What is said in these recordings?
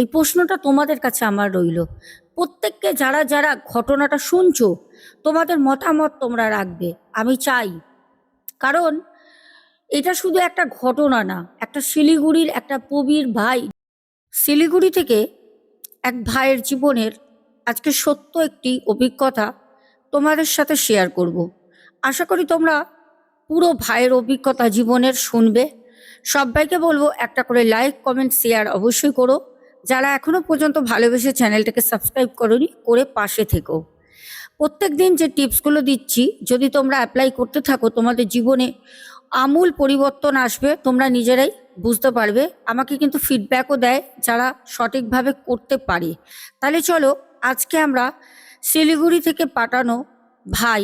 এই প্রশ্নটা তোমাদের কাছে আমার রইল। প্রত্যেককে যারা যারা ঘটনাটা শুনছো, তোমাদের মতামত তোমরা রাখবে, আমি চাই। কারণ এটা শুধু একটা ঘটনা না, একটা শিলিগুড়ির একটা প্রবীর ভাই, শিলিগুড়ি থেকে এক ভাইয়ের জীবনের আজকে সত্য একটি অভিজ্ঞতা তোমাদের সাথে শেয়ার করব। আশা করি তোমরা পুরো ভাইয়ের অভিজ্ঞতা জীবনের শুনবে। সবাইকে বলবো একটা করে লাইক, কমেন্ট, শেয়ার অবশ্যই করো। যারা এখনো পর্যন্ত ভালোবেসে চ্যানেলটাকে সাবস্ক্রাইব করোনি, করে পাশে থেকো। প্রত্যেক দিন যে টিপসগুলো দিচ্ছি, যদি তোমরা অ্যাপ্লাই করতে থাকো, তোমাদের জীবনে আমূল পরিবর্তন আসবে, তোমরা নিজেরাই বুঝতে পারবে। আমাকে কিন্তু ফিডব্যাকও দেয় যারা সঠিকভাবে করতে পারে। তাহলে চলো আজকে আমরা শিলিগুড়ি থেকে পাঠানো ভাই,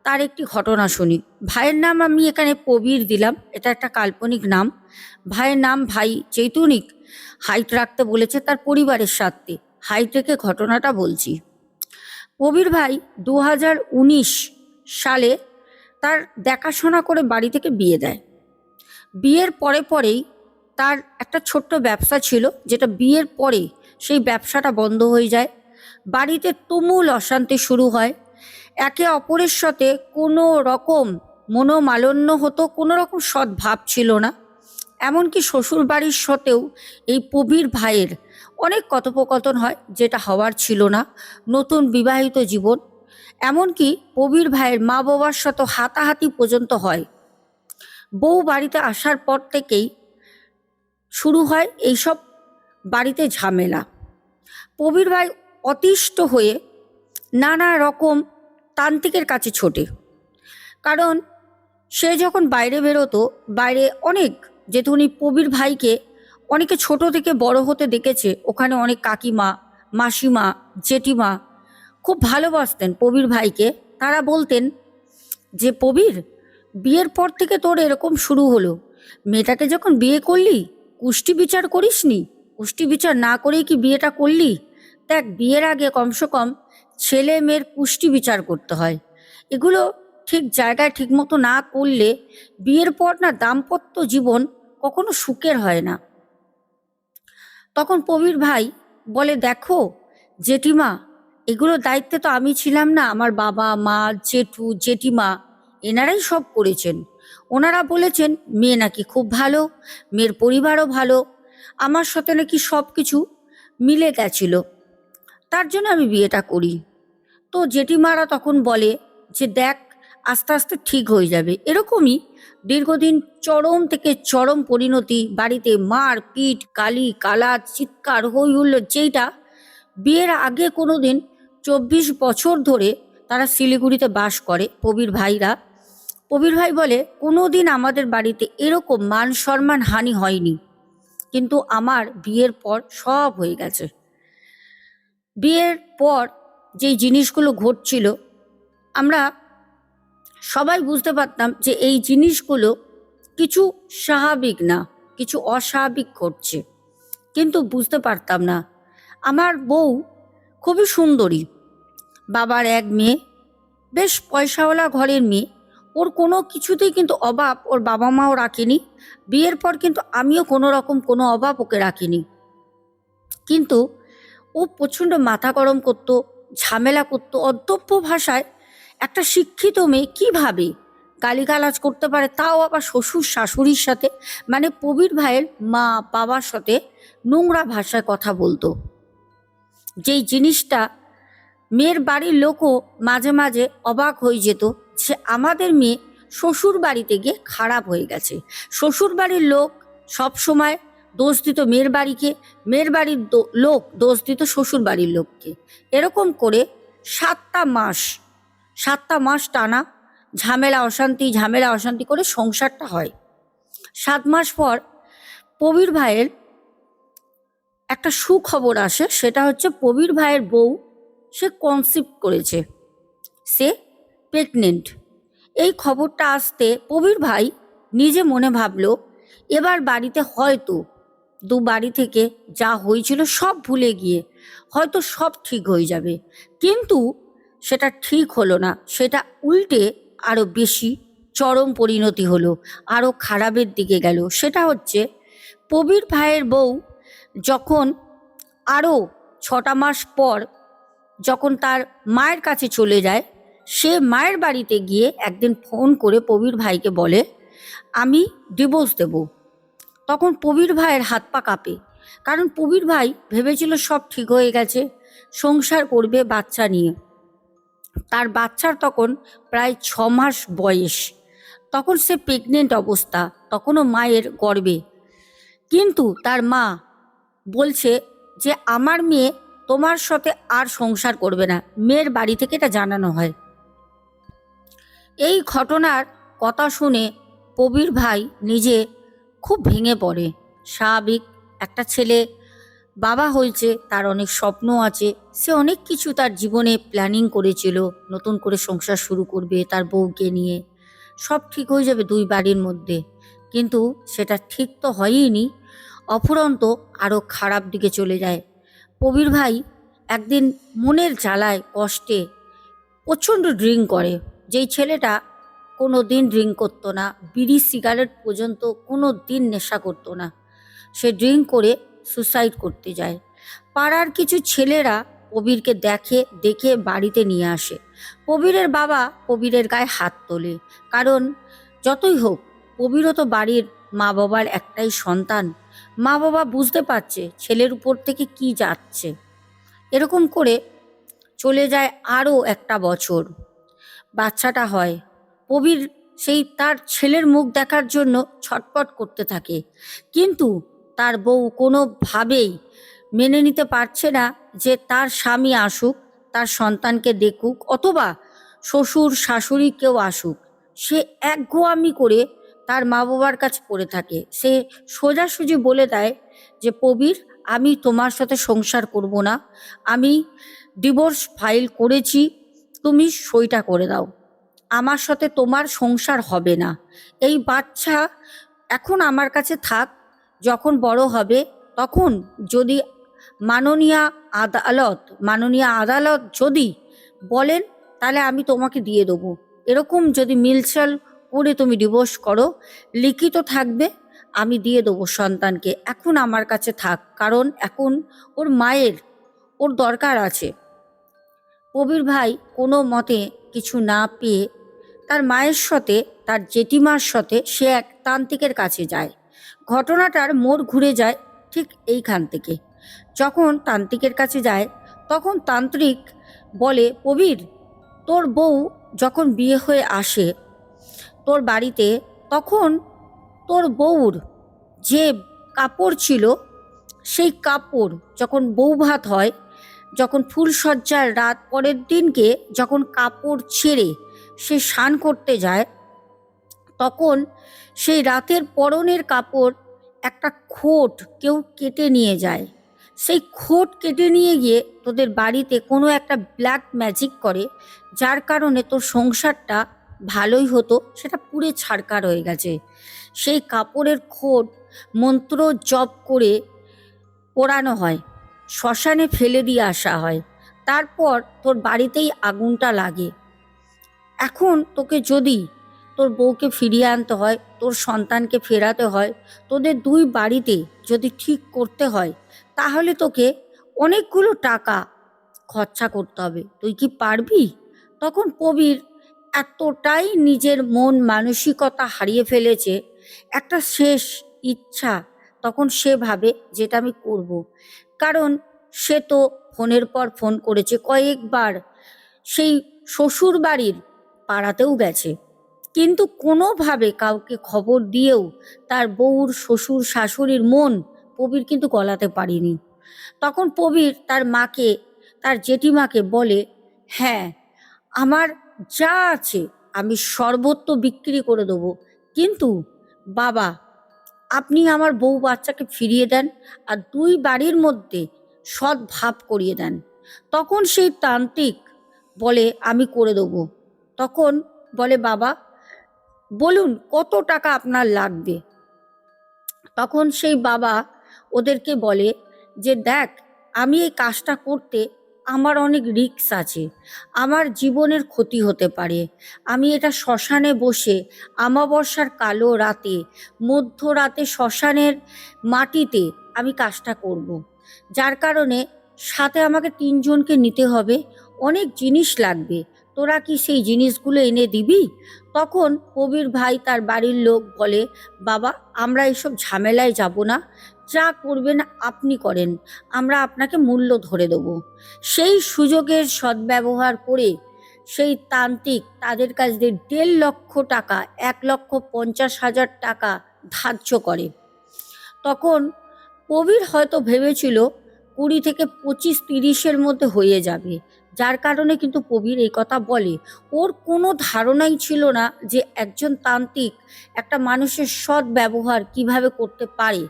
তার একটি ঘটনা শুনি। ভাইয়ের নাম আমি এখানে প্রবীর দিলাম, এটা একটা কাল্পনিক নাম। ভাইয়ের নাম ভাই চৈতুনিক হাইট রাখতে বলেছে তার পরিবারের সাথে। হাইট রেখে ঘটনাটা বলছি। প্রবীর ভাই 2019 সালে তার দেখাশোনা করে বাড়ি থেকে বিয়ে দেয়। বিয়ের পরে পরেই তার একটা ছোট্ট ব্যবসা ছিল, যেটা বিয়ের পরে সেই ব্যবসাটা বন্ধ হয়ে যায়। বাড়িতে তুমুল অশান্তি শুরু হয়। একে অপরের সাথে কোনো রকম মনোমালিন্য হতো, কোনো রকম সদ্ভাব ছিল না। এমনকি শ্বশুর বাড়ির সাথেও এই প্রবীর ভাইয়ের অনেক কথোপকথন হয়, যেটা হওয়ার ছিল না। নতুন বিবাহিত জীবন, এমনকি প্রবীর ভাইয়ের মা বাবার সাথে হাতাহাতি পর্যন্ত হয়। বউ বাড়িতে আসার পর থেকেই শুরু হয় এইসব বাড়িতে ঝামেলা। প্রবীর ভাই অতিষ্ঠ হয়ে নানা রকম তান্ত্রিকের কাছে ছোটে। কারণ সে যখন বাইরে বেরোতো, বাইরে অনেক, যেহেতু উনি প্রবীর ভাইকে অনেকে ছোট থেকে বড় হতে দেখেছে, ওখানে অনেক কাকিমা, মাসিমা, জেঠিমা খুব ভালোবাসতেন প্রবীর ভাইকে। তারা বলতেন যে, প্রবীর, বিয়ের পর থেকে তোর এরকম শুরু হলো, মেয়েটাকে যখন বিয়ে করলি কুষ্টি বিচার করিসনি, কুষ্টি বিচার না করেই কি বিয়েটা করলি? দেখ, বিয়ের আগে কমসে কম ছেলে মেয়ের পুষ্টি বিচার করতে হয়। এগুলো ঠিক জায়গায় ঠিক মতো না করলে বিয়ের পর না দাম্পত্য জীবন কখনো সুখের হয় না। তখন প্রবীর ভাই বলে, দেখো জেঠিমা, এগুলোর দায়িত্বে তো আমি ছিলাম না, আমার বাবা মা, জেঠু, জেঠিমা এনারাই সব করেছেন। ওনারা বলেছেন মেয়ে নাকি খুব ভালো, মেয়ের পরিবারও ভালো, আমার সাথে নাকি সব কিছু মিলে গেছিল, তার জন্য আমি বিয়েটা করি। তো জেঠিমারা তখন বলে যে, দেখ, আস্তে আস্তে ঠিক হয়ে যাবে। এরকমই দীর্ঘদিন চরম থেকে চরম পরিণতি, বাড়িতে মার পিট, গালি গালাজ, চিৎকার, হই হুল্লোড়, যেইটা বিয়ের আগে কোনো দিন 24 বছর ধরে তারা শিলিগুড়িতে বাস করে প্রবীর ভাইরা। প্রবীর ভাই বলে, কোনো দিন আমাদের বাড়িতে এরকম মান সম্মান হানি হয়নি, কিন্তু আমার বিয়ের পর সব হয়ে গেছে। বিয়ের পর যেই জিনিসগুলো ঘটছিল, আমরা সবাই বুঝতে পারতাম যে এই জিনিসগুলো কিছু স্বাভাবিক না, কিছু অস্বাভাবিক ঘটছে, কিন্তু বুঝতে পারতাম না। আমার বউ খুবই সুন্দরী, বাবার এক মেয়ে, বেশ পয়সাওয়ালা ঘরের মেয়ে। ওর কোনো কিছুতেই কিন্তু অভাব ওর বাবা মাও রাখেনি। বিয়ের পর কিন্তু আমিও কোনো রকম কোনো অভাব ওকে রাখিনি। কিন্তু ও প্রচণ্ড মাথা গরম করতো, ঝামেলা করতো। অধ্যব্য ভাষায় একটা শিক্ষিত মেয়ে কিভাবে গালিগালাজ করতে পারে, তাও আবার শ্বশুর শাশুড়ির সাথে, মানে প্রবীর ভাইয়ের মা বাবার সাথে নোংরা ভাষায় কথা বলতো। যেই জিনিসটা মেয়ের বাড়ির লোকও মাঝে মাঝে অবাক হয়ে যেত যে আমাদের মেয়ে শ্বশুর বাড়িতে গিয়ে খারাপ হয়ে গেছে। শ্বশুর বাড়ির লোক সব সময় দোষ দিত মেয়ের বাড়িকে, মেয়ের বাড়ির লোক দোষ দিত শ্বশুর বাড়ির লোককে। এরকম করে 7টা মাস টানা ঝামেলা অশান্তি করে সংসারটা হয়। 7 মাস পর প্রবীর ভাইয়ের একটা সুখবর আসে, সেটা হচ্ছে প্রবীর ভাইয়ের বউ সে কনসিভ করেছে, সে প্রেগনেন্ট। এই খবরটা আসতে প্রবীর ভাই নিজে মনে ভাবলো, এবার বাড়িতে হয়তো বাড়ি থেকে যা হয়েছিল সব ভুলে গিয়ে হয়তো সব ঠিক হয়ে যাবে। কিন্তু সেটা ঠিক হলো না, সেটা উল্টে আরও বেশি চরম পরিণতি হলো, আরও খারাপের দিকে গেল। সেটা হচ্ছে প্রবীর ভাইয়ের বউ যখন আরও 6টা মাস পর যখন তার মায়ের কাছে চলে যায়, সে মায়ের বাড়িতে গিয়ে একদিন ফোন করে প্রবীর ভাইকে বলে, আমি ডিভোর্স দেব। তখন প্রবীর ভাইয়ের হাত পা কাঁপে, কারণ প্রবীর ভাই ভেবেছিল সব ঠিক হয়ে গেছে, সংসার করবে বাচ্চা নিয়ে। তার বাচ্চার তখন প্রায় 6 মাস বয়স, তখন সে প্রেগনেন্ট অবস্থা, তখনও মায়ের গর্ভে। কিন্তু তার মা বলছে যে আমার মেয়ে তোমার সাথে আর সংসার করবে না, মেয়ের বাড়ি থেকে এটা জানানো হয়। এই ঘটনার কথা শুনে প্রবীর ভাই নিজে খুব ভেঙে পড়ে। স্বাভাবিক, একটা ছেলে বাবা হয়েছে, তার অনেক স্বপ্ন আছে, সে অনেক কিছু তার জীবনে প্ল্যানিং করেছিল, নতুন করে সংসার শুরু করবে তার বউকে নিয়ে, সব ঠিক হয়ে যাবে দুই বাড়ির মধ্যে। কিন্তু সেটা ঠিক তো হয়ইনি, অফুরন্ত আরও খারাপ দিকে চলে যায়। প্রবীর ভাই একদিন মনের জ্বালায় কষ্টে প্রচণ্ড ড্রিঙ্ক করে। যেই ছেলেটা কোনো দিন ড্রিঙ্ক করতো না, বিড়ি সিগারেট পর্যন্ত কোনো দিন নেশা করতো না, সে ড্রিঙ্ক করে সুসাইড করতে যায়। পাড়ার কিছু ছেলেরা প্রবীরকে দেখে বাড়িতে নিয়ে আসে। প্রবীরের বাবা প্রবীরের গায়ে হাত তোলে, কারণ যতই হোক প্রবীরও তো বাড়ির মা বাবার একটাই সন্তান। মা বাবা বুঝতে পারছে ছেলের উপর থেকে কি যাচ্ছে। এরকম করে চলে যায় আরও একটা বছর, বাচ্চাটা হয়। প্রবীর সেই তার ছেলের মুখ দেখার জন্য ছটপট করতে থাকে, কিন্তু তার বউ কোনোভাবেই মেনে নিতে পারছে না যে তার স্বামী আসুক, তার সন্তানকে দেখুক, অথবা শ্বশুর শাশুড়ি কেউ আসুক। সে একঘেয়ামি করে তার মা বাবার কাছে পড়ে থাকে। সে সোজাসুজি বলে দেয় যে প্রবীর, আমি তোমার সাথে সংসার করব না, আমি ডিভোর্স ফাইল করেছি, তুমি সইটা করে দাও, আমার সাথে তোমার সংসার হবে না। এই বাচ্চা এখন আমার কাছে থাক, যখন বড় হবে তখন যদি মাননীয় আদালত যদি বলেন, তাহলে আমি তোমাকে দিয়ে দেবো। এরকম যদি মিলচাল করে তুমি ডিভোর্স করো, লিখিত থাকবে, আমি দিয়ে দেবো সন্তানকে, এখন আমার কাছে থাক, কারণ এখন ওর মায়ের ওর দরকার আছে। প্রবীর ভাই কোনো মতে কিছু না পেয়ে তার মায়ের সাথে, তার জেঠিমার সাথে সে এক তান্ত্রিকের কাছে যায়। ঘটনাটার মোড় ঘুরে যায় ঠিক এইখান থেকে। যখন তান্ত্রিকের কাছে যায়, তখন তান্ত্রিক বলে, প্রবীর, তোর বউ যখন বিয়ে হয়ে আসে তোর বাড়িতে, তখন তোর বউর যে কাপড় ছিল, সেই কাপড় যখন বউ ভাত হয়, যখন ফুলসজ্জার রাত, পরের দিনকে যখন কাপড় ছেড়ে সে স্নান করতে যায়, তখন সেই রাতের পরনের কাপড় একটা খোট কেউ কেটে নিয়ে যায়। সেই খোট কেটে নিয়ে গিয়ে তোদের বাড়িতে কোনো একটা ব্ল্যাক ম্যাজিক করে, যার কারণে তোর সংসারটা ভালোই হতো, সেটা পুড়ে ছারকার হয়ে গেছে। সেই কাপড়ের খোট মন্ত্র জপ করে পোড়ানো হয়, শ্মশানে ফেলে দিয়ে আসা হয়, তারপর তোর বাড়িতেই আগুনটা লাগে। এখন তোকে যদি তোর বউকে ফিরিয়ে আনতে হয়, তোর সন্তানকে ফেরাতে হয়, তোদের দুই বাড়িতে যদি ঠিক করতে হয়, তাহলে তোকে অনেকগুলো টাকা খরচা করতে হবে, তুই কি পারবি? তখন প্রবীর এতটাই নিজের মন মানসিকতা হারিয়ে ফেলেছে, একটা শেষ ইচ্ছা তখন সে ভাবে যেটা আমি করব। কারণ সে তো ফোনের পর ফোন করেছে কয়েকবার, সেই শ্বশুর বাড়ির পাড়াতেও গেছে, কিন্তু কোনোভাবে কাউকে খবর দিয়েও তার বউর শ্বশুর শাশুড়ির মন প্রবীর কিন্তু গলাতে পারেনি। তখন প্রবীর তার মাকে, তার জেঠিমাকে বলে, হ্যাঁ, আমার যা আছে আমি সর্বত্র বিক্রি করে দেবো, কিন্তু বাবা, আপনি আমার বউ বাচ্চাকে ফিরিয়ে দেন, আর দুই বাড়ির মধ্যে সৎ ভাব করিয়ে দেন। তখন সেই তান্ত্রিক বলে, আমি করে দেবো। তখন বলে, বাবা বলুন কত টাকা আপনার লাগবে। তখন সেই বাবা ওদেরকে বলে যে, দেখ, আমি এই কাজটা করতে আমার অনেক রিস্ক আছে, আমার জীবনের ক্ষতি হতে পারে, আমি এটা শ্মশানে বসে আমাবস্যার কালো রাতে, মধ্যরাতে শ্মশানের মাটিতে আমি কাজটা করব। যার কারণে সাথে আমাকে 3 জনকে নিতে হবে, অনেক জিনিস লাগবে, তোরা কি সেই জিনিসগুলো এনে দিবি? তখন কবির ভাই তার বাড়ির লোক বলে, বাবা আমরা এসব ঝামেলায় যাব না, যা করবেন আপনি করেন, আমরা আপনাকে মূল্য ধরে দেবো। সেই সুযোগের সদ্ব্যবহার করে সেই তান্ত্রিক তাদের কাছ দিয়ে 1.5 লক্ষ টাকা, 1,50,000 টাকা ধার্য করে। তখন কবির হয়তো ভেবেছিল 20 থেকে 25-30-এর মধ্যে হয়ে যাবে, যার কারণে কিন্তু কবির এই কথা বলে। ওর কোনো ধারণাই ছিল না যে একজন তান্ত্রিক একটা মানুষের সৎ ব্যবহার কিভাবে করতে পারে।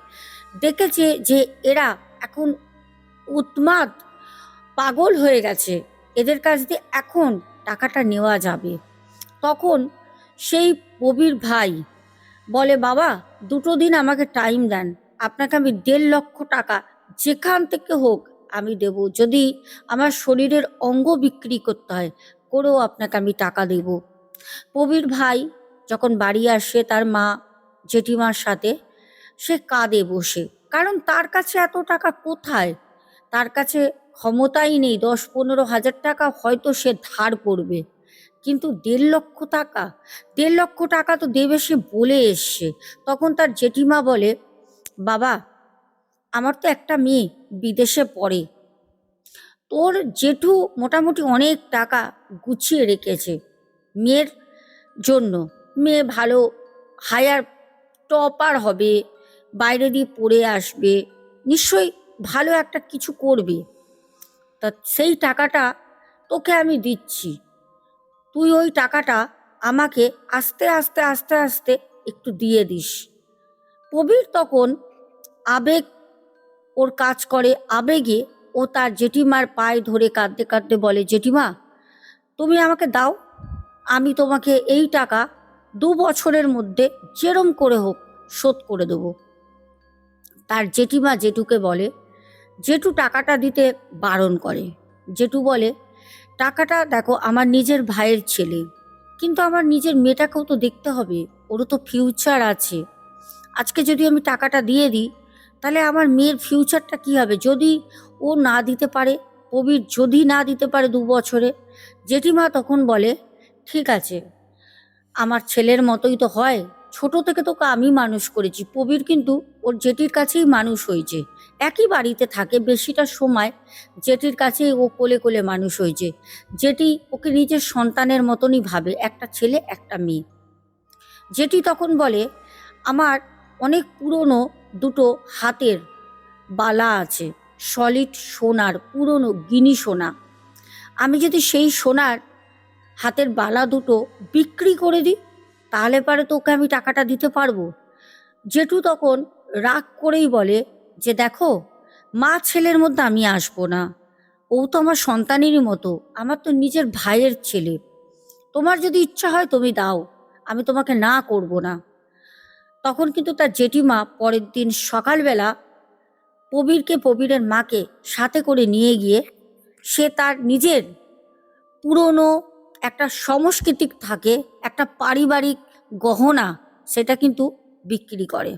দেখেছে যে এরা এখন উন্মাদ, পাগল হয়ে গেছে, এদের কাছ দিয়ে এখন টাকাটা নেওয়া যাবে। তখন সেই কবির ভাই বলে, বাবা 2 দিন আমাকে টাইম দেন, আপনাকে আমি 1.5 লক্ষ টাকা যেখান থেকে হোক আমি দেব, যদি আমার শরীরের অঙ্গ বিক্রি করতে হয় করেও আপনাকে আমি টাকা দেব। কবির ভাই যখন বাড়ি আসে তার মা জেঠিমার সাথে, সে কাঁদে বসে, কারণ তার কাছে এত টাকা কোথায়, তার কাছে ক্ষমতাই নেই। 10-15 হাজার টাকা হয়তো সে ধার করবে, কিন্তু 1.5 লক্ষ টাকা, 1.5 লক্ষ টাকা তো দেবে সে বলে এসছে। তখন তার জেঠিমা বলে, বাবা আমার তো একটা মেয়ে বিদেশে পড়ে, তোর জেঠু মোটামুটি অনেক টাকা গুছিয়ে রেখেছে মেয়ের জন্য, মেয়ে ভালো হায়ার টপার হবে, বাইরে দিয়ে পড়ে আসবে, নিশ্চয়ই ভালো একটা কিছু করবে, তা সেই টাকাটা তোকে আমি দিচ্ছি, তুই ওই টাকাটা আমাকে আস্তে আস্তে আস্তে আস্তে একটু দিয়ে দিস। কবির তখন আবেগ ওর কাজ করে, আবেগে ও তার জেঠিমার পায়ে ধরে কাঁদতে কাঁদতে বলে, জেঠিমা তুমি আমাকে দাও, আমি তোমাকে এই টাকা 2 বছরের মধ্যে যেরম করে হোক শোধ করে দেবো। তার জেঠিমা জেঠুকে বলে, জেঠু টাকাটা দিতে বারণ করে। জেঠু বলে, টাকাটা দেখো আমার নিজের ভাইয়ের ছেলে, কিন্তু আমার নিজের মেয়েটাকেও তো দেখতে হবে, ওরও তো ফিউচার আছে, আজকে যদি আমি টাকাটা দিয়ে দিই তাহলে আমার মেয়ের ফিউচারটা কি হবে, যদি ও না দিতে পারে, কবির যদি না দিতে পারে 2 বছরে। জেঠিমা তখন বলে, ঠিক আছে, আমার ছেলের মতোই তো হয়, ছোট থেকে তোকে আমি মানুষ করেছি। কবির কিন্তু ওর জেঠির কাছেই মানুষ হয়েছে, একই বাড়িতে থাকে, বেশিটা সময় জেঠির কাছেই ও কোলে কোলে মানুষ হয়েছে। জেঠি ওকে নিজের সন্তানের মতনই ভাবে, একটা ছেলে একটা মেয়ে। জেঠি তখন বলে, আমার অনেক পুরনো 2টো হাতের বালা আছে, সলিড সোনার, পুরনো গিনি সোনা, আমি যদি সেই সোনার হাতের বালা 2টো বিক্রি করে দিই তাহলে পারে তোকে আমি টাকাটা দিতে পারবো। জেঠু তখন রাগ করেই বলে যে, দেখো মা ছেলের মধ্যে আমি আসবো না, ও তো আমার সন্তানেরই মতো, আমার তো নিজের ভাইয়ের ছেলে, তোমার যদি ইচ্ছা হয় তুমি দাও, আমি তোমাকে না করব না। তখন কিন্তু তার জেঠিমা পরের দিন সকালবেলা প্রবীরের মাকে সাথে করে নিয়ে গিয়ে সে তার নিজের পুরনো একটা সাংস্কৃতিক থাকে, একটা পারিবারিক গহনা, সেটা কিন্তু বিক্রি করে।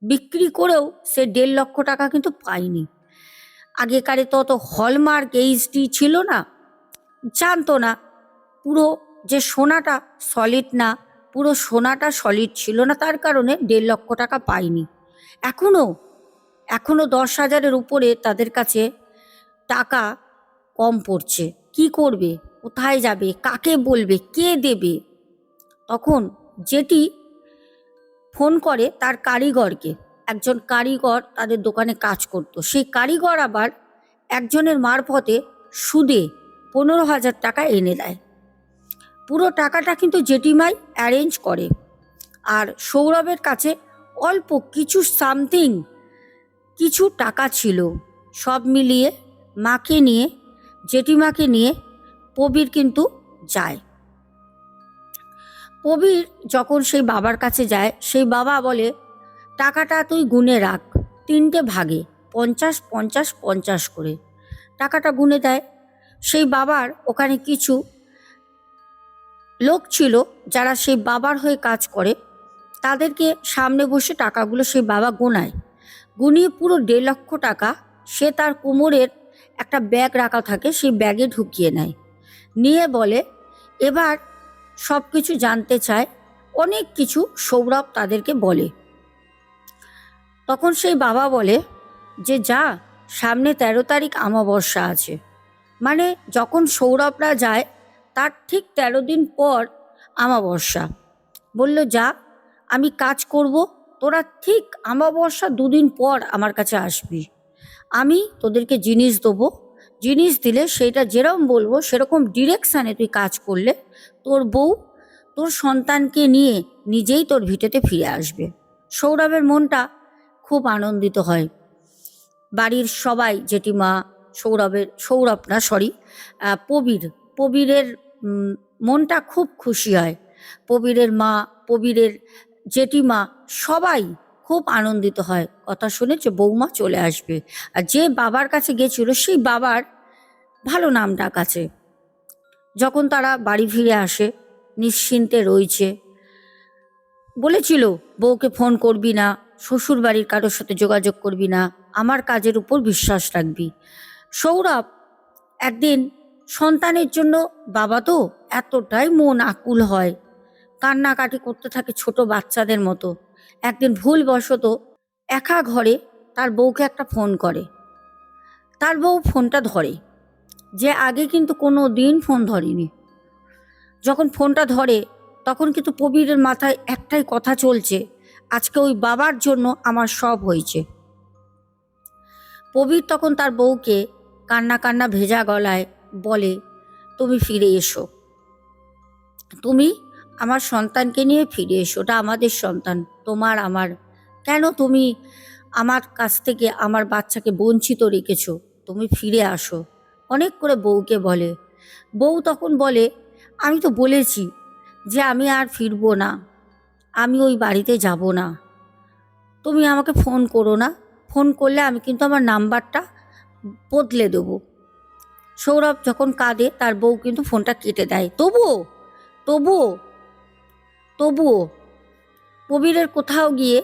বিক্রি করেও সে 1.5 লক্ষ টাকা কিন্তু পায়নি। আগেকারে তো অত হলমার্ক এইচডি ছিল না, জানতো না পুরো যে সোনাটা সলিড না, পুরো সোনাটা সলিড ছিল না, তার কারণে 1.5 লক্ষ টাকা পায়নি। এখনো 10,000-এর উপরে তাদের কাছে টাকা কম পড়ছে। কি করবে, কোথায় যাবে, কাকে বলবে, কে দেবে? তখন যেটি ফোন করে তার কারিগরকে, একজন কারিগর তাদের দোকানে কাজ করত, সেই কারিগর আবার একজনের মারফতে সুদে 15,000 টাকা এনে দেয়। পুরো টাকাটা কিন্তু জেঠিমাই অ্যারেঞ্জ করে। আর সৌরভের কাছে অল্প কিছু সামথিং কিছু টাকা ছিল। সব মিলিয়ে মাকে নিয়ে, জেঠিমাকে নিয়ে প্রবীর কিন্তু যায়। প্রবীর যখন সেই বাবার কাছে যায়, সেই বাবা বলে, টাকাটা তুই গুনে রাখ, 3টে ভাগে 50-50-50 করে টাকাটা গুনে দেয়। সেই বাবার ওখানে কিছু লোক ছিল যারা সেই বাবার হয়ে কাজ করে, তাদেরকে সামনে বসে টাকাগুলো সেই বাবা গোনায়, গুনিয়ে পুরো 1.5 লক্ষ টাকা সে তার কোমরের একটা ব্যাগ রাখা থাকে, সেই ব্যাগে ঢুকিয়ে নেয়, নিয়ে বলে এবার সব কিছু জানতে চায়, অনেক কিছু সৌরভ তাদেরকে বলে। তখন সেই বাবা বলে যে যা, সামনে 13 তারিখ অমাবস্যা আছে, মানে যখন সৌরভরা যায় তার ঠিক 13 দিন পর অমাবস্যা। বলল যা, আমি কাজ করব, তোরা ঠিক অমাবস্যা 2 দিন পর আমার কাছে আসবি, আমি তোদেরকে জিনিস দেবো, জিনিস দিলে সেইটা যেরকম বলবো সেরকম ডিরেকশানে তুই কাজ করলে তোর বউ তোর সন্তানকে নিয়ে নিজেই তোর ভিটেতে ফিরে আসবে। সৌরভের মনটা খুব আনন্দিত হয়। বাড়ির সবাই, জেঠিমা, সৌরভ না সরি, প্রবীরের মনটা খুব খুশি হয়। প্রবীরের মা, প্রবীরের জেঠিমা সবাই খুব আনন্দিত হয় কথা শুনে যে বৌমা চলে আসবে। আর যে বাবার কাছে গেছিল সেই বাবার ভালো নাম ডাক আছে। যখন তারা বাড়ি ফিরে আসে নিশ্চিন্তে রয়েছে, বলেছিল বউকে ফোন করবি না, শ্বশুর বাড়ির কারোর সাথে যোগাযোগ করবি না, আমার কাজের উপর বিশ্বাস রাখবি। সৌরভ একদিন সন্তানের জন্য, বাবা তো এতটাই মন আকুল হয়, কান্নাকাটি করতে থাকে ছোট বাচ্চাদের মতো। একদিন ভুলবশত একা ঘরে তার বউকে একটা ফোন করে। তার বউ ফোনটা ধরে, যে আগে কিন্তু কোনো দিন ফোন ধরেনি। যখন ফোনটা ধরে তখন কিন্তু প্রবীরের মাথায় একটাই কথা চলছে, আজকে ওই বাবার জন্য আমার সব হয়েছে। প্রবীর তখন তার বউকে কান্না কান্না ভেজা গলায় বলে, তুমি ফিরে এসো, তুমি আমার সন্তানকে নিয়ে ফিরে এসো, ওটা আমাদের সন্তান, তোমার আমার। কেন তুমি আমার কাছ থেকে আমার বাচ্চাকে বঞ্চিত রেখেছো, তুমি ফিরে আসো, অনেক করে বউকে বলে। বউ তখন বলে, আমি তো বলেছি যে আমি আর ফিরবো না, আমি ওই বাড়িতে যাব না, তুমি আমাকে ফোন করো না, ফোন করলে আমি কিন্তু আমার নাম্বারটা বদলে দেবো। সৌরভ যখন কাঁদে তার বউ কিন্তু ফোনটা কেটে দেয়। তবুও তবুও তবুও প্রবীরের কোথাও গিয়ে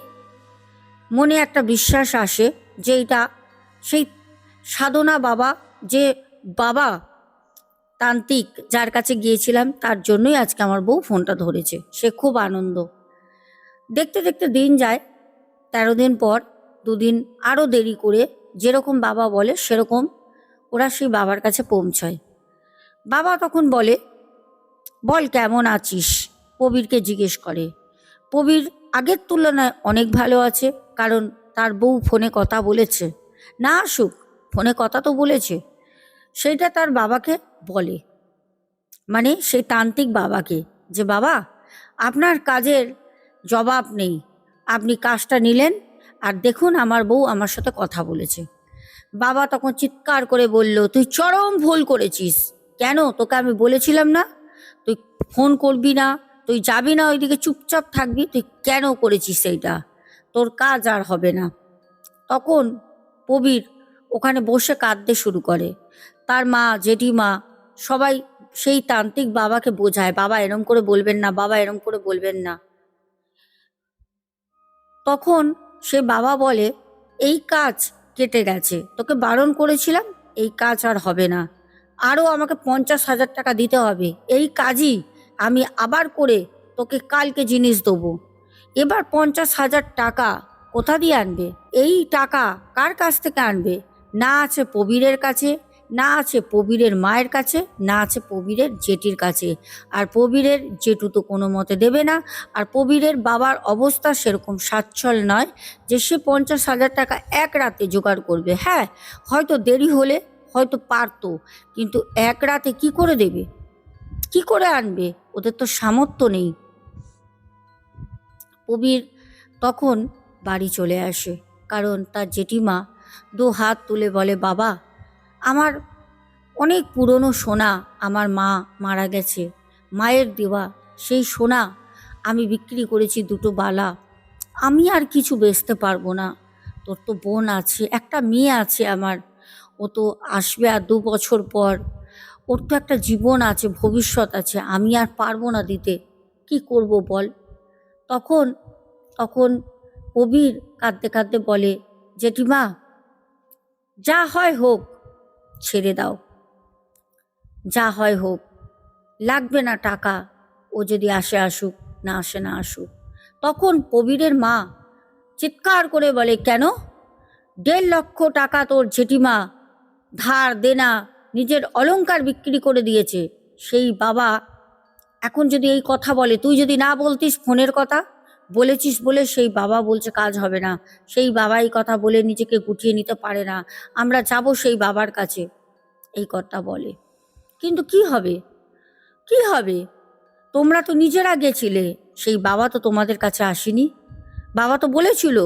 মনে একটা বিশ্বাস আসে যে এটা সেই সাধনা বাবা, যে বাবা তান্ত্রিক যার কাছে গিয়েছিলাম তার জন্যই আজকে আমার বউ ফোনটা ধরেছে। সে খুব আনন্দ। দেখতে দেখতে দিন যায়, 13 দিন পর 2 দিন আরও দেরি করে যেরকম বাবা বলে সেরকম ওরা সেই বাবার কাছে পৌঁছায়। বাবা তখন বলে, বল কেমন আছিস, প্রবীরকে জিজ্ঞেস করে। প্রবীর আগের তুলনায় অনেক ভালো আছে, কারণ তার বউ ফোনে কথা বলেছে, না আসুক ফোনে কথা তো বলেছে, সেইটা তার বাবাকে বলে, মানে সেই তান্ত্রিক বাবাকে, যে বাবা আপনার কাজের জবাব নেই, আপনি কাজটা নিলেন, আর দেখুন আমার বউ আমার সাথে কথা বলেছে। বাবা তখন চিৎকার করে বলল, তুই চরম ভুল করেছিস, কেন তোকে আমি বলেছিলাম না তুই ফোন করবি না, তুই যাবি না ওইদিকে, চুপচাপ থাকবি, তুই কেন করেছিস সেইটা, তোর কাজ আর হবে না। তখন প্রবীর ওখানে বসে কাঁদতে শুরু করে। তার মা, জেঠিমা সবাই সেই তান্ত্রিক বাবাকে বোঝায়, বাবা এরম করে বলবেন না, বাবা এরম করে বলবেন না। তখন সে বাবা বলে, এই কাজ কেটে গেছে, তোকে বারণ করেছিলাম, এই কাজ আর হবে না, আরও আমাকে 50,000 টাকা দিতে হবে, এই কাজই আমি আবার করে তোকে কালকে জিনিস দেবো। এবার 50,000 টাকা কোথা দিয়ে আনবে? এই টাকা কার কাছ থেকে আনবে? না আছে প্রবীরের কাছে, না আছে প্রবীরের মায়ের কাছে, না আছে প্রবীরের জেঠির কাছে। আর প্রবীরের জেঠু তো কোনো মতে দেবে না, আর প্রবীরের বাবার অবস্থা সেরকম সচ্ছল নয় যে সে 50,000 টাকা এক রাতে জোগাড় করবে। হ্যাঁ, হয়তো দেরি হলে হয়তো পারতো, কিন্তু এক রাতে কি করে দেবে, কি করে আনবে? ওদের তো সামর্থ্য নেই। প্রবীর তখন বাড়ি চলে আসে, কারণ তার জেঠিমা 2 হাত তুলে বলে, বাবা আমার অনেক পুরনো সোনা, আমার মা মারা গেছে, মায়ের দেওয়া সেই সোনা আমি বিক্রি করেছি 2টো বালা, আমি আর কিছু বেচতে পারবো না। তোর তো বোন আছে, একটা মেয়ে আছে আমার, ও তো আসবে আর 2 বছর পর, ওর তো একটা জীবন আছে, ভবিষ্যৎ আছে, আমি আর পারবো না দিতে, কি করব বল? তখন তখন প্রবীর কাঁদতে কাঁদতে বলে, জেঠিমা যা হয় হোক, ছেড়ে দাও, যা হয় হোক, লাগবে না টাকা, ও যদি আসে আসুক, না আসে না আসুক। তখন প্রবীরের মা চিৎকার করে বলে, কেন? 1.5 লক্ষ টাকা তোর জেঠিমা ধার দেনা নিজের অলংকার বিক্রি করে দিয়েছে, সেই বাবা এখন যদি এই কথা বলে, তুই যদি না বলতিস ফোনের কথা, বলেছিস বলে সেই বাবা বলছে কাজ হবে না, সেই বাবা এই কথা বলে নিজেকে গুটিয়ে নিতে পারে না, আমরা যাব সেই বাবার কাছে, এই কথা বলে। কিন্তু কি হবে, কি হবে? তোমরা তো নিজেরা গেছিলে, সেই বাবা তো তোমাদের কাছে আসেনি। বাবা তো বলেছিল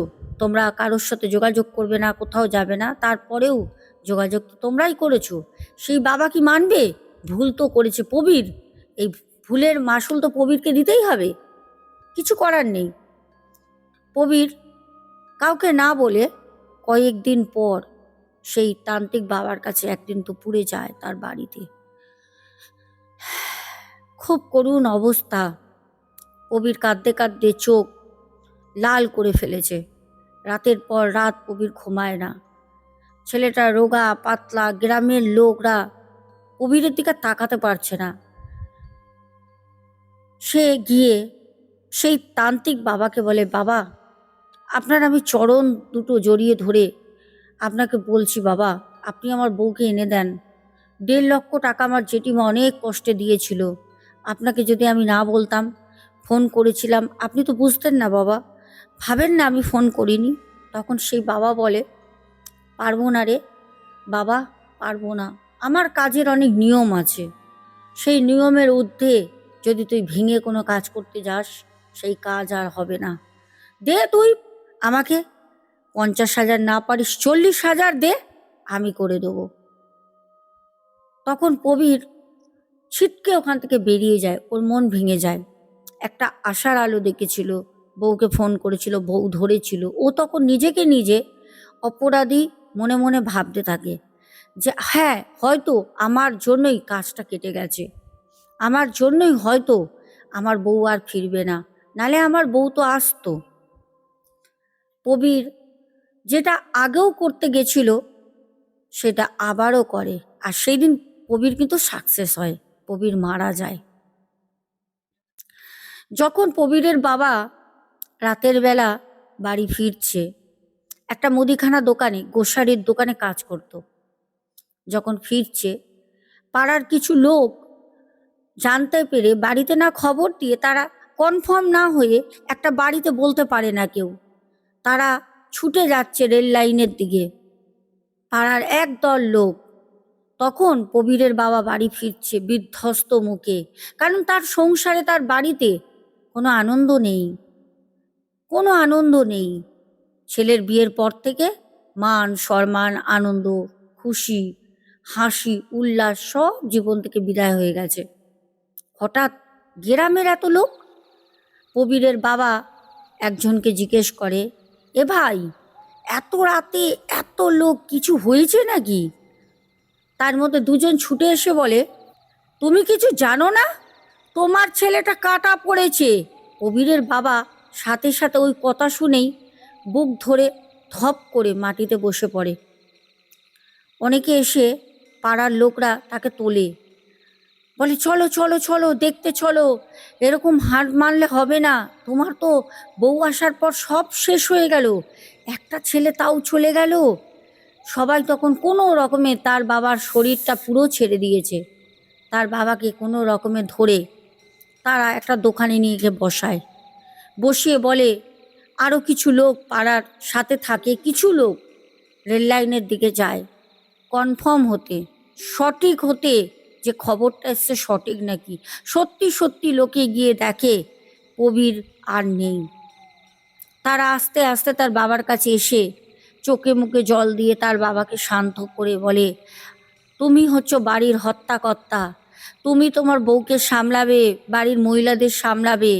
তোমরা কারোর সাথে যোগাযোগ করবে না, কোথাও যাবে না, তারপরেও যোগাযোগ তো তোমরাই করেছো। সেই বাবা কি মানবে? ভুল তো করেছে প্রবীর, এই ভুলের মাসুল তো প্রবীরকে দিতেই হবে, কিছু করার নেই। প্রবীর কাউকে না বলে কয়েকদিন পর সেই তান্ত্রিক বাবার কাছে একদিন দুপুরে যায় তার বাড়িতে। খুব করুণ অবস্থা, প্রবীর কাঁদতে কাঁদতে চোখ লাল করে ফেলেছে। রাতের পর রাত প্রবীর ঘুমায় না। ছেলেটা রোগা পাতলা, গ্রামের লোকরা প্রবীরের দিকে তাকাতে পারছে না। সে গিয়ে সেই তান্ত্রিক বাবাকে বলে, বাবা আপনার আমি চরণ দুটো জড়িয়ে ধরে আপনাকে বলছি, বাবা আপনি আমার বউকে এনে দেন। 1.5 লক্ষ টাকা আমার জেঠিমা অনেক কষ্টে দিয়েছিল, আপনাকে যদি আমি না বলতাম, ফোন করেছিলাম, আপনি তো বুঝতেন না বাবা, ভাবেন না আমি ফোন করিনি। তখন সেই বাবা বলে, পারবো না রে বাবা, পারবো না, আমার কাজের অনেক নিয়ম আছে, সেই নিয়মের ঊর্ধ্বে যদি তুই ভেঙে কোনো কাজ করতে যাস, সেই কাজ আর হবে না। দে তুই আমাকে 50,000, না পারিস 40,000 দে, আমি করে দেবো। তখন প্রবীর ছিটকে ওখান থেকে বেরিয়ে যায়, ওর মন ভেঙে যায়। একটা আশার আলো দেখেছিল, বউকে ফোন করেছিল, বউ ধরেছিল। ও তখন নিজেকে নিজে অপরাধী মনে মনে ভাবতে থাকে যে হ্যাঁ, হয়তো আমার জন্যই কাজটা কেটে গেছে, আমার জন্যই হয়তো আমার বউ আর ফিরবে না, নালে আমার বউ তো আসতো। প্রবীর যেটা আগেও করতে গেছিল সেটা আবারও করে, আর সেই দিন প্রবীর কিন্তু সাকসেস হয়, প্রবীর মারা যায়। যখন প্রবীরের বাবা রাতের বেলা বাড়ি ফিরছে, একটা মুদিখানা দোকানে, গোসারির দোকানে কাজ করত, যখন ফিরছে পাড়ার কিছু লোক জানতে পেরে বাড়িতে না খবর দিয়ে, তারা কনফার্ম না হয়ে একটা বাড়িতে বলতে পারে না কেউ, তারা ছুটে যাচ্ছে রেল লাইনের দিকে, পাড়ার একদল লোক। তখন প্রবীরের বাবা বাড়ি ফিরছে বিধ্বস্ত মুখে, কারণ তার সংসারে, তার বাড়িতে কোনো আনন্দ নেই, কোনো আনন্দ নেই। ছেলের বিয়ের পর থেকে মান সম্মান, আনন্দ, খুশি, হাসি, উল্লাস সব জীবন থেকে বিদায় হয়ে গেছে। হঠাৎ গ্রামের এত লোক। প্রবীরের বাবা একজনকে জিজ্ঞেস করে, এ ভাই, এত রাতে এত লোক, কিছু হয়েছে নাকি? তার মধ্যে দুজন ছুটে এসে বলে, তুমি কিছু জানো না, তোমার ছেলেটা কাটা পড়েছে। প্রবীরের বাবা সাথে সাথে ওই কথা শুনেই বুক ধরে ধপ করে মাটিতে বসে পড়ে। অনেকে এসে পাড়ার লোকরা তাকে তোলে, বলে চলো চলো চলো, দেখতে চলো, এরকম হার মানলে হবে না, তোমার তো বউ আসার পর সব শেষ হয়ে গেল, একটা ছেলে তাও চলে গেল। সবাই তখন কোনো রকমে তার বাবার শরীরটা পুরো ছেড়ে দিয়েছে, তার বাবাকে কোনো রকমে ধরে তারা একটা দোকানে নিয়ে গিয়ে বসায়, বসিয়ে বলে আরও কিছু লোক পাড়ার সাথে থাকে, কিছু লোক রেল লাইনের দিকে যায় কনফার্ম হতে, সঠিক হতে, যে খবরটা এসছে সঠিক নাকি। সত্যি সত্যি লোকে গিয়ে দেখে প্রবীর আর নেই। তারা আস্তে আস্তে তার বাবার কাছে এসে চোখে মুখে জল দিয়ে তার বাবাকে শান্ত করে বলে, তুমি হচ্ছ বাড়ির হত্যাকর্তা, তুমি তোমার বউকে সামলাবে, বাড়ির মহিলাদের সামলাবে,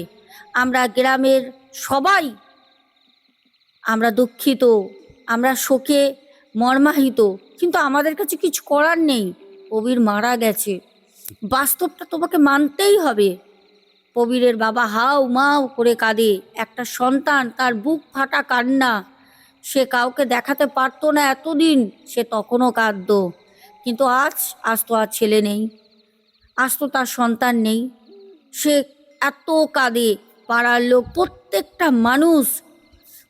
আমরা গ্রামের সবাই আমরা দুঃখিত, আমরা শোকে মর্মাহিত, কিন্তু আমাদের কাছে কিছু করার নেই, প্রবীর মারা গেছে, বাস্তবটা তোমাকে মানতেই হবে। প্রবীরের বাবা হাউ মাউ করে কাঁদে, একটা সন্তান, তার বুক ফাটা কান্না, সে কাউকে দেখাতে পারতো না এতদিন, সে তখনও কাঁদতো। কিন্তু আজ আজ তো আর ছেলে নেই, আজ তো তার সন্তান নেই। সে এত কাঁদে, পাড়ার লোক প্রত্যেকটা মানুষ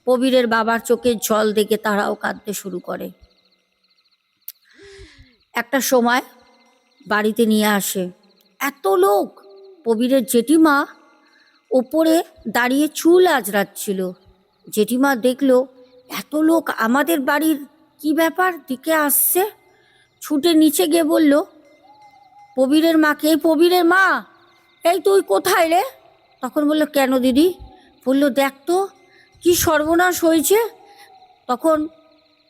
প্রবীরের বাবার চোখের জল দেখে তারাও কাঁদতে শুরু করে। একটা সময় বাড়িতে নিয়ে আসে এত লোক। প্রবীরের জেঠিমা ওপরে দাঁড়িয়ে চুল আঁচড়াচ্ছিল। জেঠিমা দেখলো এত লোক আমাদের বাড়ির কি ব্যাপার দিকে আসছে, ছুটে নিচে গিয়ে বলল প্রবীরের মাকে, এই প্রবীরের মা, এই তুই কোথায় রে? তখন বলল, কেন দিদি? বলল, দেখ তো কি সর্বনাশ হয়েছে। তখন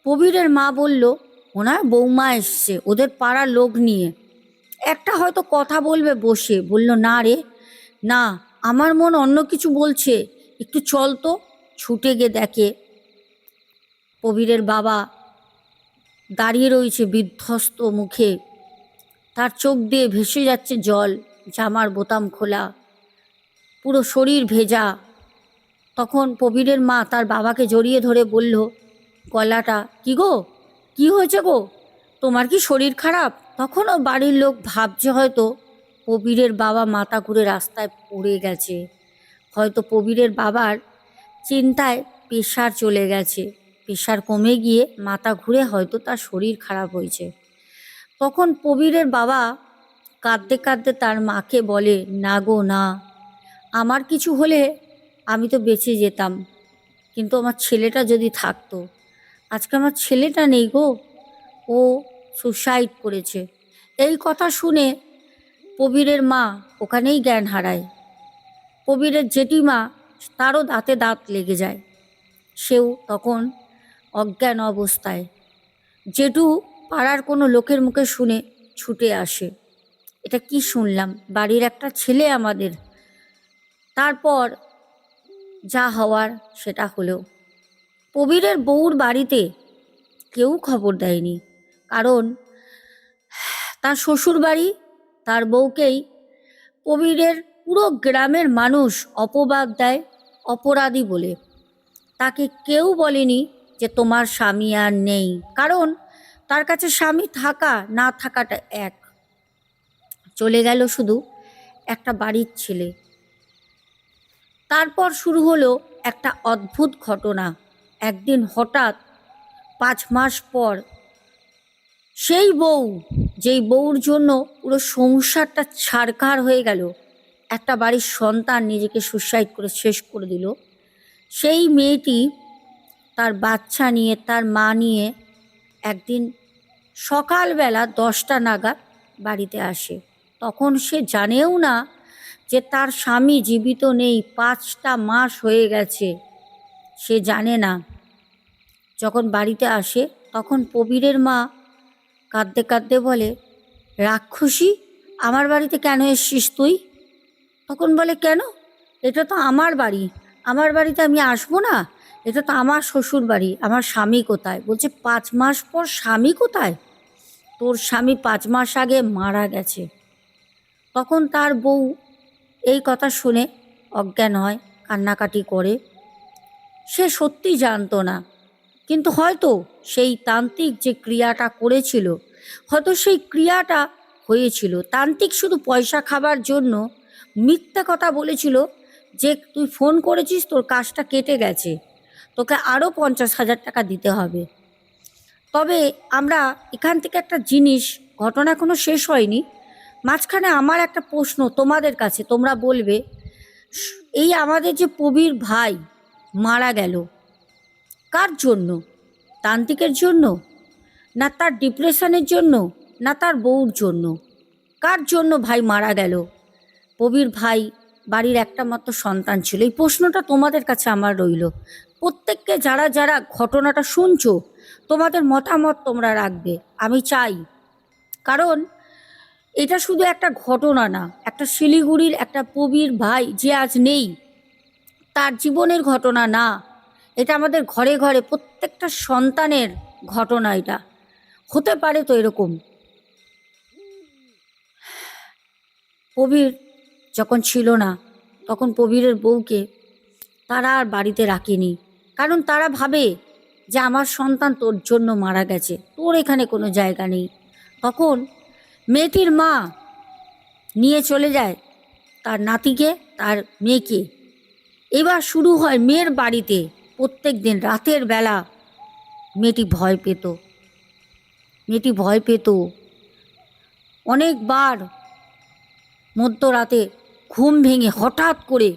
প্রবীরের মা বলল, ওনার বৌমা এসছে ওদের পাড়ার লোক নিয়ে, একটা হয়তো কথা বলবে বসে। বলল, না রে না, আমার মন অন্য কিছু বলছে, একটু চল তো। ছুটে গিয়ে দেখে প্রবীরের বাবা দাঁড়িয়ে রয়েছে বিধ্বস্ত মুখে, তার চোখ দিয়ে ভেসে যাচ্ছে জল, জামার বোতাম খোলা, পুরো শরীর ভেজা। তখন প্রবীরের মা তার বাবাকে জড়িয়ে ধরে বলল, গলাটা কি গো, কি হয়েছে গো, তোমার কি শরীর খারাপ? তখনও বাড়ির লোক ভাবছে হয়তো প্রবীরের বাবা মাথা ঘুরে রাস্তায় পড়ে গেছে, হয়তো প্রবীরের বাবার চিন্তায় প্রেশার চলে গেছে, প্রেশার কমে গিয়ে মাথা ঘুরে হয়তো তার শরীর খারাপ হয়েছে। তখন প্রবীরের বাবা কাঁদতে কাঁদতে তার মাকে বলে, না গো না, আমার কিছু হলে আমি তো বেঁচে যেতাম, কিন্তু আমার ছেলেটা যদি থাকতো। আজকে আমার ছেলেটা নেই গো, ও সুসাইড করেছে। এই কথা শুনে প্রবীরের মা ওখানেই জ্ঞান হারায়। প্রবীরের জেঠিমা, তারও দাঁতে দাঁত লেগে যায়, সেও তখন অজ্ঞান অবস্থায়। জেঠু পাড়ার কোনো লোকের মুখে শুনে ছুটে আসে, এটা কি শুনলাম, বাড়ির একটা ছেলে আমাদের। তারপর যা হওয়ার সেটা হলো। প্রবীরের বউর বাড়িতে কেউ খবর দেয়নি, কারণ তার শ্বশুর বাড়ি তার বউকেই প্রবীরের পুরো গ্রামের মানুষ অপবাদ দেয় অপরাধী বলে। তাকে কেউ বলেনি যে তোমার স্বামী আর নেই, কারণ তার কাছে স্বামী থাকা না থাকাটা এক। চলে গেল শুধু একটা বাড়ির ছেলে। তারপর শুরু হলো একটা অদ্ভুত ঘটনা। একদিন হঠাৎ 5 মাস পর সেই বউ, যেই বউর জন্য পুরো সংসারটা ছারখার হয়ে গেল, একটা বাড়ির সন্তান নিজেকে সুসাইড করে শেষ করে দিল, সেই মেয়েটি তার বাচ্চা নিয়ে, তার মা নিয়ে একদিন সকালবেলা 10টা নাগাদ বাড়িতে আসে। তখন সে জানেও না যে তার স্বামী জীবিত নেই, 5টা মাস হয়ে গেছে, সে জানে না। যখন বাড়িতে আসে তখন প্রবীরের মা কাঁদতে কাঁদতে বলে, রাক্ষসী, আমার বাড়িতে কেন এসছিস তুই? তখন বলে, কেন? এটা তো আমার বাড়ি, আমার বাড়িতে আমি আসবো না? এটা তো আমার শ্বশুর বাড়ি, আমার স্বামী কোথায়? বলছে, 5 মাস পর স্বামী কোথায়? তোর স্বামী 5 মাস আগে মারা গেছে। তখন তার বউ এই কথা শুনে অজ্ঞান হয়, কান্নাকাটি করে। সে সত্যি জানতো না, কিন্তু হয়তো সেই তান্ত্রিক যে ক্রিয়াটা করেছিল, হয়তো সেই ক্রিয়াটা হয়েছিল। তান্ত্রিক শুধু পয়সা খাবার জন্য মিথ্যা কথা বলেছিল যে তুই ফোন করেছিস, তোর কাজটা কেটে গেছে, তোকে আরও 50,000 টাকা দিতে হবে। তবে আমরা এখান থেকে একটা জিনিস, ঘটনা এখনো শেষ হয়নি, মাঝখানে আমার একটা প্রশ্ন তোমাদের কাছে, তোমরা বলবে, এই আমাদের যে প্রবীর ভাই মারা গেল, কার জন্য? তান্ত্রিকের জন্য, না তার ডিপ্রেশনের জন্য, না তার বউর জন্য? কার জন্য ভাই মারা গেল? প্রবীর ভাই বাড়ির একটা মাত্র সন্তান ছিল। এই প্রশ্নটা তোমাদের কাছে আমার রইল। প্রত্যেককে যারা যারা ঘটনাটা শুনছো, তোমাদের মতামত তোমরা রাখবে, আমি চাই। কারণ এটা শুধু একটা ঘটনা না, একটা শিলিগুড়ির একটা প্রবীর ভাই যে আজ নেই, তার জীবনের ঘটনা না, এটা আমাদের ঘরে ঘরে প্রত্যেকটা সন্তানের ঘটনা। এটা হতে পারে তো এরকম। প্রবীর যখন ছিল না, তখন প্রবীরের বউকে তারা আর বাড়িতে রাখেনি, কারণ তারা ভাবে যে আমার সন্তান তোর জন্য মারা গেছে, তোর এখানে কোনো জায়গা নেই। তখন মেয়েটির মা নিয়ে চলে যায় তার নাতিকে, তার মেয়েকে। এবার শুরু হয় মেয়ের বাড়িতে প্রত্যেক দিন রাতের বেলা মেয়েটি ভয় পেত। অনেকবার মধ্যরাতে ঘুম ভেঙে হঠাৎ করে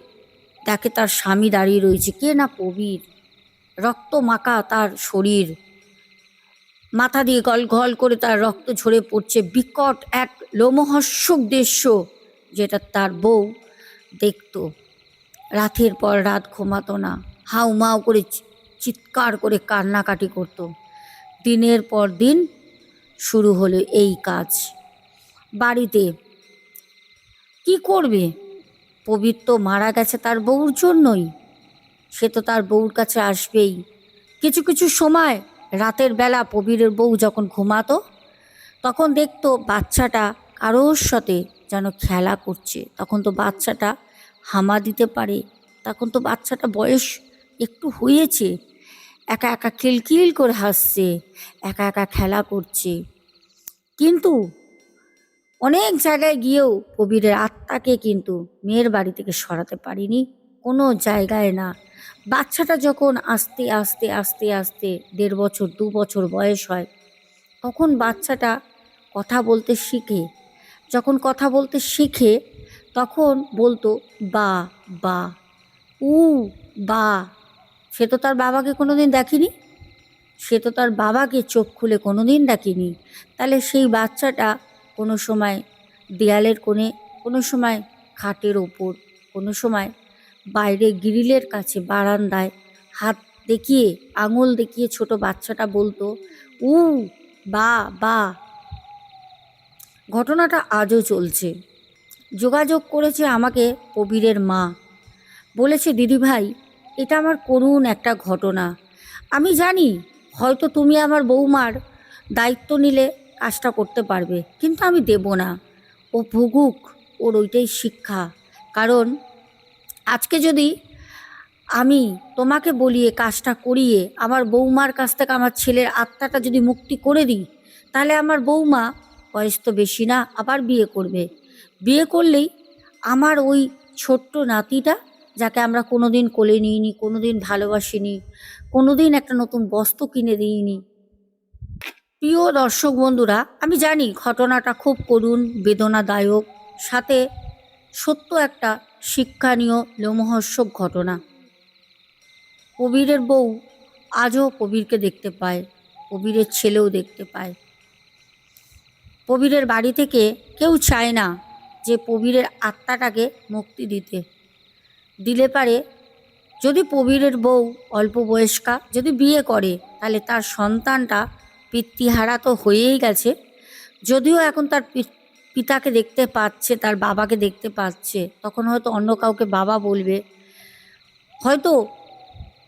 দেখে তার স্বামী দাঁড়িয়ে রয়েছে, কে না প্রবীর, রক্ত মাখা তার শরীর, মাথা দিয়ে গল গল করে তার রক্ত ঝরে পড়ছে। বিকট এক লোমহর্ষক দৃশ্য, যেটা তার বউ দেখত। রাতের পর রাত ঘুমাতো না, হাউমাউ করে চিৎকার করে কান্নাকাটি করত। দিনের পর দিন শুরু হলো এই কাজ। বাড়িতে কি করবে? প্রবীর তো মারা গেছে তার বউর জন্যই, সে তো তার বউর কাছে আসবেই। কিছু কিছু সময় রাতের বেলা প্রবীরের বউ যখন ঘুমাতো, তখন দেখতো বাচ্চাটা কারোর সাথে যেন খেলা করছে। তখন তো বাচ্চাটা হামা দিতে পারে, তখন তো বাচ্চাটা বয়স একটু হয়েছে, একা একা কিলকিল করে হাসছে, একা একা খেলা করছে। কিন্তু অনেক জায়গায় গিয়েও প্রবীরের আত্মাকে কিন্তু মেয়ের বাড়ি থেকে সরাতে পারিনি, কোনো জায়গায় না। বাচ্চাটা যখন আস্তে আস্তে আস্তে আস্তে 1.5 বছর 2 বছর বয়স হয়, তখন বাচ্চাটা কথা বলতে শিখে। যখন কথা বলতে শিখে তখন বলতো বা, বা, উ, বা। সে তো তার বাবাকে কোনোদিন দেখেনি, সে তো তার বাবাকে চোখ খুলে কোনোদিন দেখেনি। তাহলে সেই বাচ্চাটা কোনো সময় দেয়ালের কোণে, কোনো সময় খাটের ওপর, কোনো সময় বাইরে গ্রিলের কাছে বারান্দায় হাত দেখিয়ে, আঙুল দেখিয়ে ছোট বাচ্চাটা বলতো উ, বা, বা। ঘটনাটা আজও চলছে। যোগাযোগ করেছে আমাকে প্রবীরের মা, বলেছে দিদিভাই এটা আমার করুণ একটা ঘটনা। আমি জানি হয়তো তুমি আমার বৌমার দায়িত্ব নিলে কাজটা করতে পারবে, কিন্তু আমি দেব না। ও ভুগুক, ওর ওইটাই শিক্ষা। কারণ আজকে যদি আমি তোমাকে বলিয়ে কাজটা করিয়ে আমার বৌমার কাছ থেকে আমার ছেলের আত্মাটা যদি মুক্তি করে দিই, তাহলে আমার বৌমা বয়স তো বেশি না, আবার বিয়ে করবে। বিয়ে করলেই আমার ওই ছোট্ট নাতিটা, যাকে আমরা কোনো দিন কোলে নিইনি, কোনো দিন ভালোবাসিনি, কোনো দিন একটা নতুন বস্ত্র কিনে দিইনি। প্রিয় দর্শক বন্ধুরা, আমি জানি ঘটনাটা খুব করুণ, বেদনাদায়ক, সাথে সত্য একটা শিক্ষণীয় লোমহর্ষক ঘটনা। প্রবীরের বউ আজও প্রবীরকে দেখতে পায়, প্রবীরের ছেলেও দেখতে পায়। প্রবীরের বাড়ি থেকে কেউ চায় না যে প্রবীরের আত্মাটাকে মুক্তি দিলে পারে। যদি প্রবীরের বউ অল্প বয়স্কা যদি বিয়ে করে, তাহলে তার সন্তানটা পিতৃহারা তো হয়েই গেছে। যদিও এখন তার পিতাকে দেখতে পাচ্ছে, তার বাবাকে দেখতে পাচ্ছে, তখন হয়তো অন্য কাউকে বাবা বলবে। হয়তো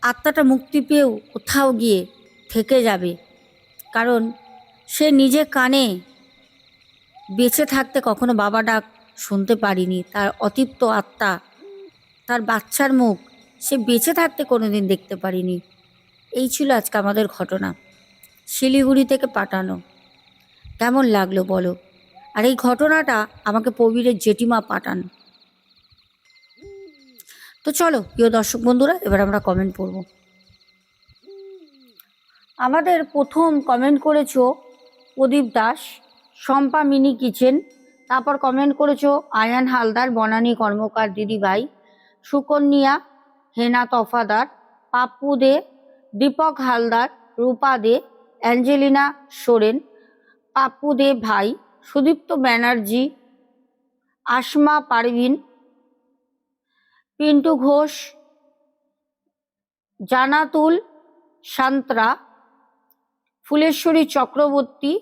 আত্মাটা মুক্তি পেয়েও কোথাও গিয়ে থেকে যাবে, কারণ সে নিজে কানে বেঁচে থাকতে কখনো বাবা ডাক শুনতে পারিনি। তার অতৃপ্ত আত্মা, তার বাচ্চার মুখ সে বেঁচে থাকতে কোনোদিন দেখতে পারিনি। এই ছিল আজকে আমাদের ঘটনা, শিলিগুড়ি থেকে পাঠানো। কেমন লাগলো বলো? আর এই ঘটনাটা আমাকে প্রবীরের জেঠিমা পাঠান। তো চলো প্রিয় দর্শক বন্ধুরা, এবার আমরা কমেন্ট পড়ব। আমাদের প্রথম কমেন্ট করেছো প্রদীপ দাস, শম্পা মিনি কিচেন। তারপর কমেন্ট করেছো আয়ান হালদার, বনানী কর্মকার দিদিভাই, সুকন্যা, হেনা তফাদার, পাপ্পু দে, দীপক হালদার, রূপা দে, অ্যাঞ্জেলিনা সোরেন, পাপ্পু দে ভাই, সুদীপ্ত ব্যানার্জি, আসমা পারভিন, পিন্টু ঘোষ, জানাতুল সান্ত্রা, ফুলেশ্বরী চক্রবর্তী,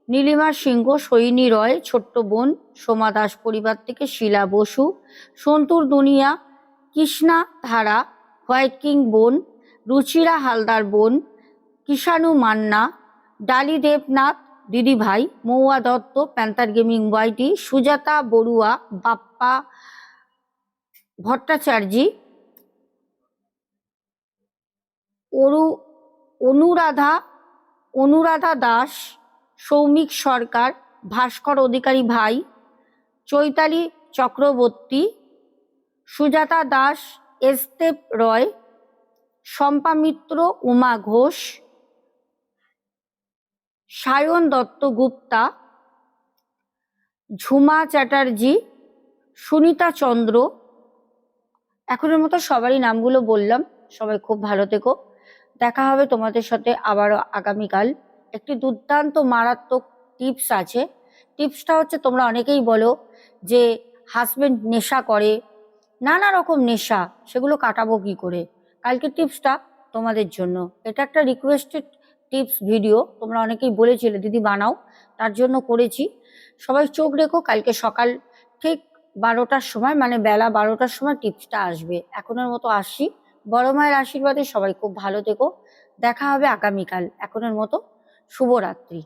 নীলিমা সিংহ, সৈনী রয়, ছোট্ট বোন, সোমা দাস পরিবার থেকে শিলা বসু, সন্তুর দুনিয়া, কৃষ্ণা ধারা, হোয়াইট কিং বোন, রুচিরা হালদার বোন, কিষাণু মান্না, ডালি দেবনাথ দিদিভাই, Mouya Dutta, panther gaming YT, Sujata Barua, Bappa Bhattacharya, Aru Anuradha Anuradha Das, Soumik Sarkar, Bhaskar Adhikari ভাই, চৈতালি চক্রবর্তী, সুজাতা দাস, এস্তেপ রয়, শম্পা মিত্র, উমা ঘোষ, সায়ন দত্ত গুপ্তা, ঝুমা চ্যাটার্জি, সুনিতা চন্দ্র। এখনের মতো সবারই নামগুলো বললাম। সবাই খুব ভালো থেকো। দেখা হবে তোমাদের সাথে আবারও আগামীকাল। একটি দুর্দান্ত মারাত্মক টিপস আছে। টিপসটা হচ্ছে, তোমরা অনেকেই বলো যে হাজবেন্ড নেশা করে, নানা রকম নেশা, সেগুলো কাটাবো কি করে। কালকের টিপসটা তোমাদের জন্য। এটা একটা রিকোয়েস্টেড টিপস ভিডিও, তোমরা অনেকেই বলেছিলে দিদি বানাও, তার জন্য করেছি। সবাই চোখ রেখো, কালকে সকাল ঠিক 12টার সময়, মানে বেলা 12টার সময় টিপসটা আসবে। এখনের মতো আসি। বড় মায়ের আশীর্বাদে সবাই খুব ভালো থেকো। দেখা হবে আগামীকাল। এখনের মতো শুভরাত্রি।